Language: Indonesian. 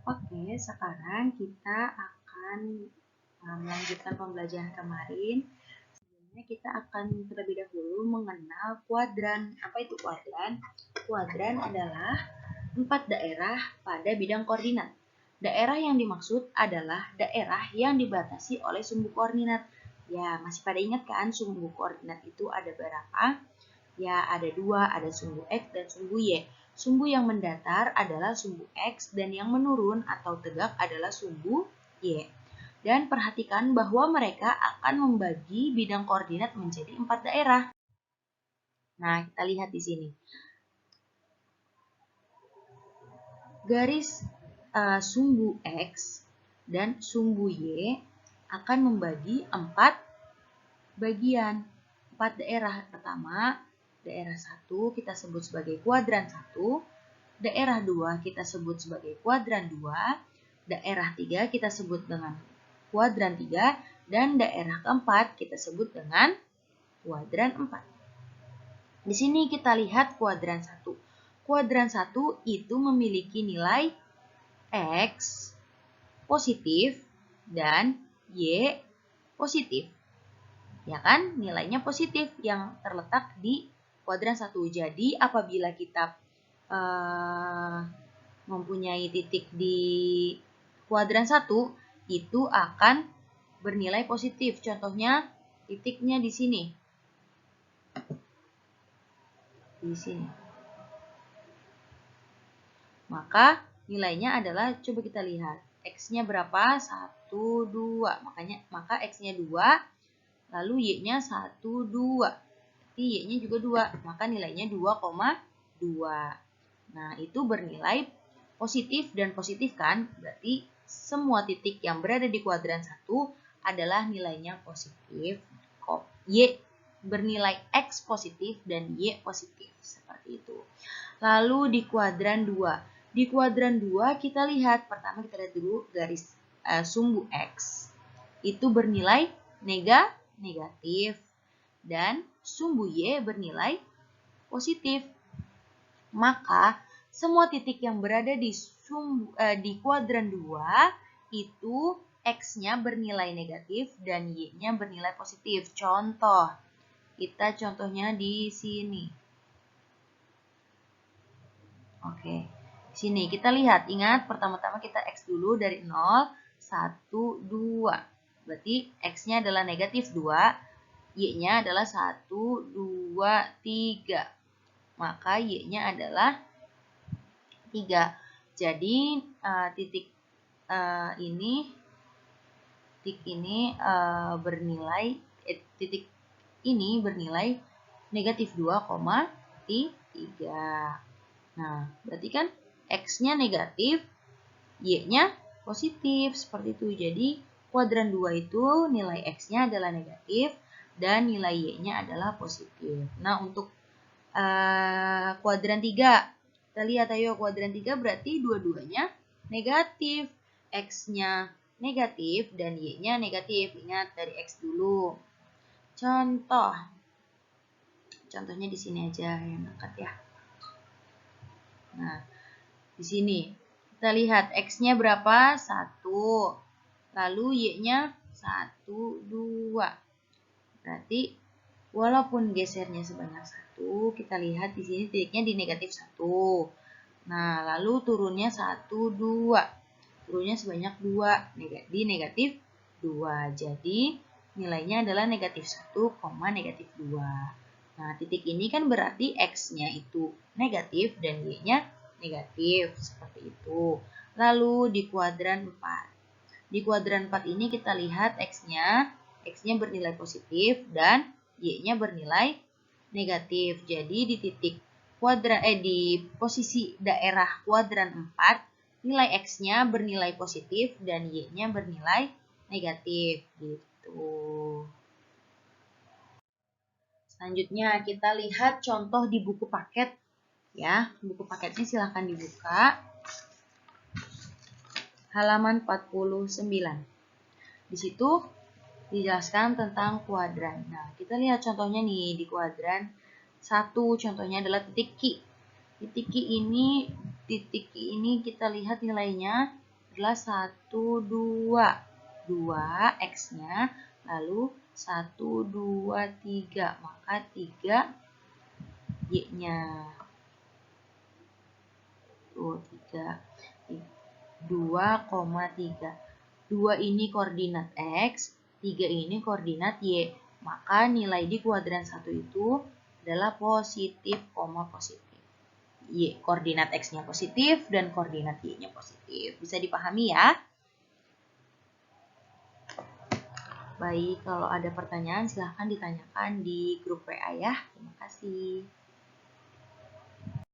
Oke, sekarang kita akan melanjutkan pembelajaran kemarin. Sebelumnya kita akan terlebih dahulu mengenal kuadran. Apa itu kuadran? Kuadran adalah 4 daerah pada bidang koordinat. Daerah yang dimaksud adalah daerah yang dibatasi oleh sumbu koordinat. Ya, masih pada ingat kan sumbu koordinat itu ada berapa? Ya, ada 2, ada sumbu X dan sumbu Y. Sumbu yang mendatar adalah sumbu X dan yang menurun atau tegak adalah sumbu Y. Dan perhatikan bahwa mereka akan membagi bidang koordinat menjadi 4 daerah. Nah, kita lihat di sini. Garis sumbu X dan sumbu Y akan membagi 4 bagian, 4 daerah. Pertama, daerah 1 kita sebut sebagai kuadran 1, daerah 2 kita sebut sebagai kuadran 2, daerah 3 kita sebut dengan kuadran 3, dan daerah keempat kita sebut dengan kuadran 4. Di sini kita lihat kuadran 1. Kuadran 1 itu memiliki nilai X positif dan Y positif. Ya kan? Nilainya positif yang terletak di kuadran 1. Jadi apabila kita mempunyai titik di kuadran 1, itu akan bernilai positif. Contohnya titiknya di sini. Di sini. Maka nilainya adalah, coba kita lihat. X-nya berapa? 1, 2. Maka X-nya 2, lalu Y-nya 1, 2. Berarti Y-nya juga 2. Maka nilainya 2,2. Nah, itu bernilai positif dan positif kan? Berarti semua titik yang berada di kuadran 1 adalah nilainya positif. Y bernilai X positif dan Y positif. Seperti itu. Lalu di kuadran 2. Di kuadran 2 kita lihat, pertama kita lihat dulu garis sumbu X. Itu bernilai negatif. Dan sumbu Y bernilai positif. Maka semua titik yang berada di kuadran 2 itu X-nya bernilai negatif dan Y-nya bernilai positif. Contoh, kita contohnya di sini. Oke, di sini kita lihat, ingat pertama-tama kita X dulu dari 0, 1, 2. Berarti X-nya adalah negatif 2, Y-nya adalah 1, 2, 3. Maka Y-nya adalah 3. Jadi titik ini bernilai negatif 2,3. Nah, berarti kan X-nya negatif, Y-nya positif, seperti itu. Jadi kuadran 2 itu nilai X-nya adalah negatif dan nilai Y-nya adalah positif. Nah, untuk kuadran 3, kita lihat ayo, kuadran 3 berarti dua-duanya negatif. X-nya negatif dan Y-nya negatif. Ingat dari X dulu. Contohnya di sini aja yang dekat ya. Nah, di sini kita lihat X-nya berapa? 1. Lalu Y-nya 1, 2. Berarti walaupun gesernya sebanyak 1, kita lihat di sini titiknya di negatif 1. Nah, lalu turunnya 1, 2. Turunnya sebanyak 2 di negatif 2. Jadi nilainya adalah negatif 1, negatif 2. Nah, titik ini kan berarti X-nya itu negatif dan Y-nya negatif. Seperti itu. Lalu di kuadran 4. Di kuadran 4 ini kita lihat X-nya bernilai positif dan Y-nya bernilai negatif. Jadi di titik di posisi daerah kuadran 4, nilai X-nya bernilai positif dan Y-nya bernilai negatif gitu. Selanjutnya kita lihat contoh di buku paket ya. Buku paketnya silahkan dibuka. Halaman 49. Di situ dijelaskan tentang kuadran. Nah, kita lihat contohnya nih di kuadran 1, contohnya adalah titik Q. Titik Q ini kita lihat nilainya adalah 1, 2. 2 X-nya, lalu 1, 2, 3. Maka 3 Y-nya. Tuh, 3. 2,3. 2 ini koordinat X, 3 ini koordinat Y. Maka nilai di kuadran 1 itu adalah positif, positif. Y, koordinat X-nya positif dan koordinat Y-nya positif. Bisa dipahami ya? Baik, kalau ada pertanyaan silahkan ditanyakan di grup WA ya. Terima kasih.